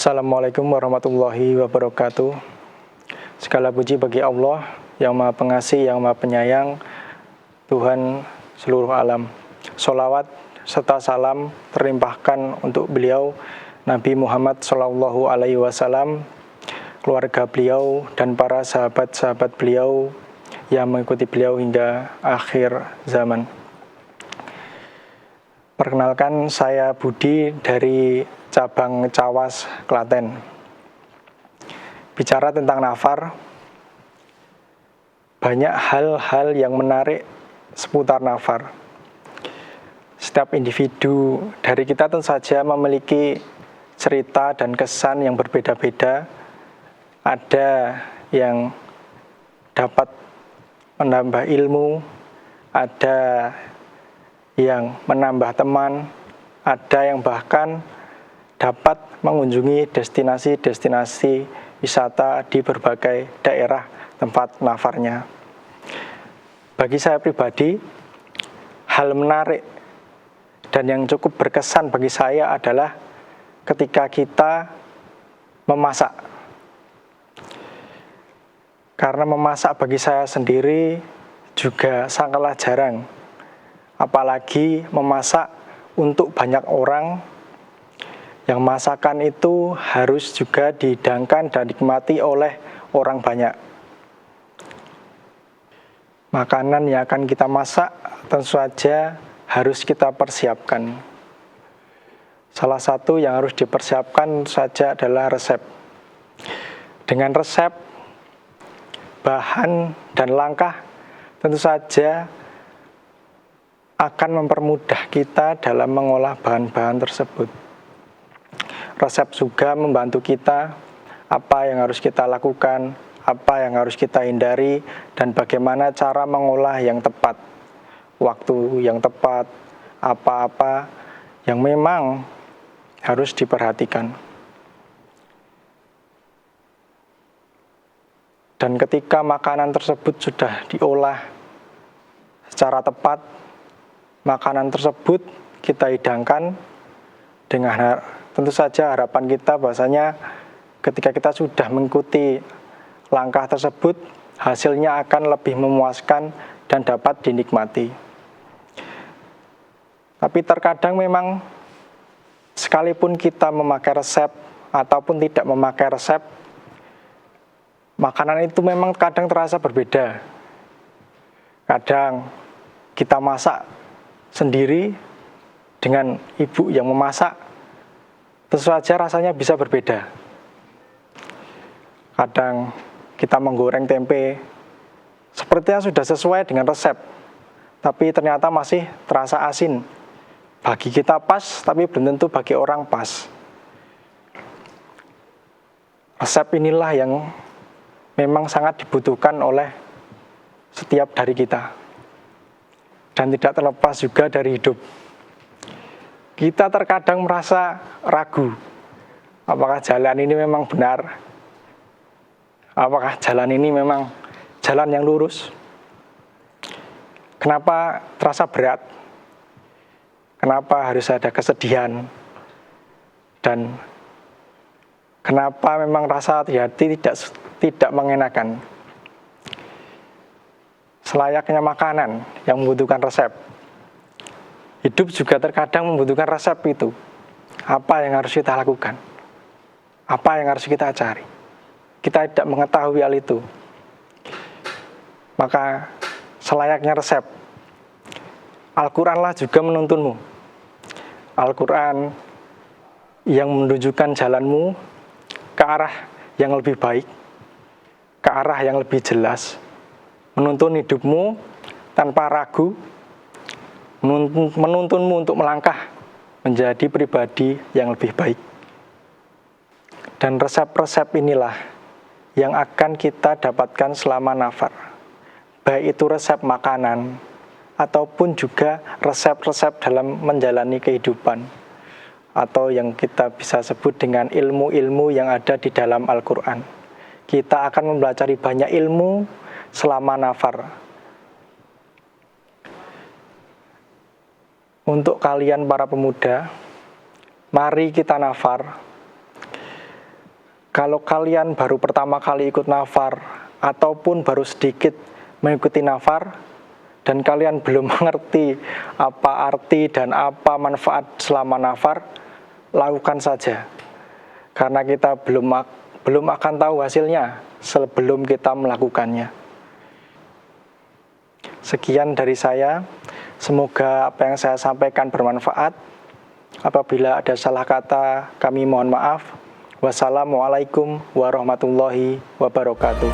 Assalamualaikum warahmatullahi wabarakatuh. Segala puji bagi Allah yang Maha Pengasih, yang Maha Penyayang, Tuhan seluruh alam. Sholawat serta salam terlimpahkan untuk beliau Nabi Muhammad SAW, keluarga beliau dan para sahabat-sahabat beliau yang mengikuti beliau hingga akhir zaman. Perkenalkan, saya Budi dari cabang Cawas, Klaten. Bicara tentang nafar, banyak hal-hal yang menarik seputar nafar. Setiap individu dari kita tentu saja memiliki cerita dan kesan yang berbeda-beda. Ada yang dapat menambah ilmu, ada yang menambah teman, ada yang bahkan dapat mengunjungi destinasi-destinasi wisata di berbagai daerah tempat nafarnya. Bagi saya pribadi, hal menarik dan yang cukup berkesan bagi saya adalah ketika kita memasak. Karena memasak bagi saya sendiri juga sangatlah jarang. Apalagi memasak untuk banyak orang, yang masakan itu harus juga dihidangkan dan dinikmati oleh orang banyak. Makanan yang akan kita masak tentu saja harus kita persiapkan. Salah satu yang harus dipersiapkan saja adalah resep. Dengan resep, bahan, dan langkah tentu saja akan mempermudah kita dalam mengolah bahan-bahan tersebut. Resep juga membantu kita apa yang harus kita lakukan, apa yang harus kita hindari, dan bagaimana cara mengolah yang tepat, waktu yang tepat, apa-apa yang memang harus diperhatikan. Dan ketika makanan tersebut sudah diolah secara tepat, makanan tersebut kita hidangkan dengan tentu saja harapan kita bahwasanya ketika kita sudah mengikuti langkah tersebut, hasilnya akan lebih memuaskan dan dapat dinikmati. Tapi terkadang memang sekalipun kita memakai resep ataupun tidak memakai resep, makanan itu memang kadang terasa berbeda. Kadang kita masak sendiri dengan ibu yang memasak, tentu saja rasanya bisa berbeda. Kadang kita menggoreng tempe, sepertinya sudah sesuai dengan resep, tapi ternyata masih terasa asin. Bagi kita pas, tapi belum tentu bagi orang pas. Resep inilah yang memang sangat dibutuhkan oleh setiap dari kita. Dan tidak terlepas juga dari hidup. Kita terkadang merasa ragu, apakah jalan ini memang benar? Apakah jalan ini memang jalan yang lurus? Kenapa terasa berat? Kenapa harus ada kesedihan? Dan kenapa memang rasa hati tidak mengenakan? Selayaknya makanan yang membutuhkan resep, hidup juga terkadang membutuhkan resep itu. Apa yang harus kita lakukan? Apa yang harus kita cari? Kita tidak mengetahui hal itu. Maka selayaknya resep, Al-Quranlah juga menuntunmu. Al-Quran yang menunjukkan jalanmu ke arah yang lebih baik, ke arah yang lebih jelas, menuntun hidupmu tanpa ragu, menuntunmu untuk melangkah menjadi pribadi yang lebih baik. Dan resep-resep inilah yang akan kita dapatkan selama nafar. Baik itu resep makanan, ataupun juga resep-resep dalam menjalani kehidupan, atau yang kita bisa sebut dengan ilmu-ilmu yang ada di dalam Al-Quran. Kita akan mempelajari banyak ilmu selama nafar. Untuk kalian para pemuda, mari kita nafar Kalau kalian baru pertama kali ikut nafar ataupun baru sedikit mengikuti nafar dan kalian belum mengerti apa arti dan apa manfaat selama nafar, lakukan saja. Karena kita belum akan tahu hasilnya sebelum kita melakukannya. Sekian dari saya. Semoga apa yang saya sampaikan bermanfaat. Apabila ada salah kata, kami mohon maaf. Wassalamualaikum warahmatullahi wabarakatuh.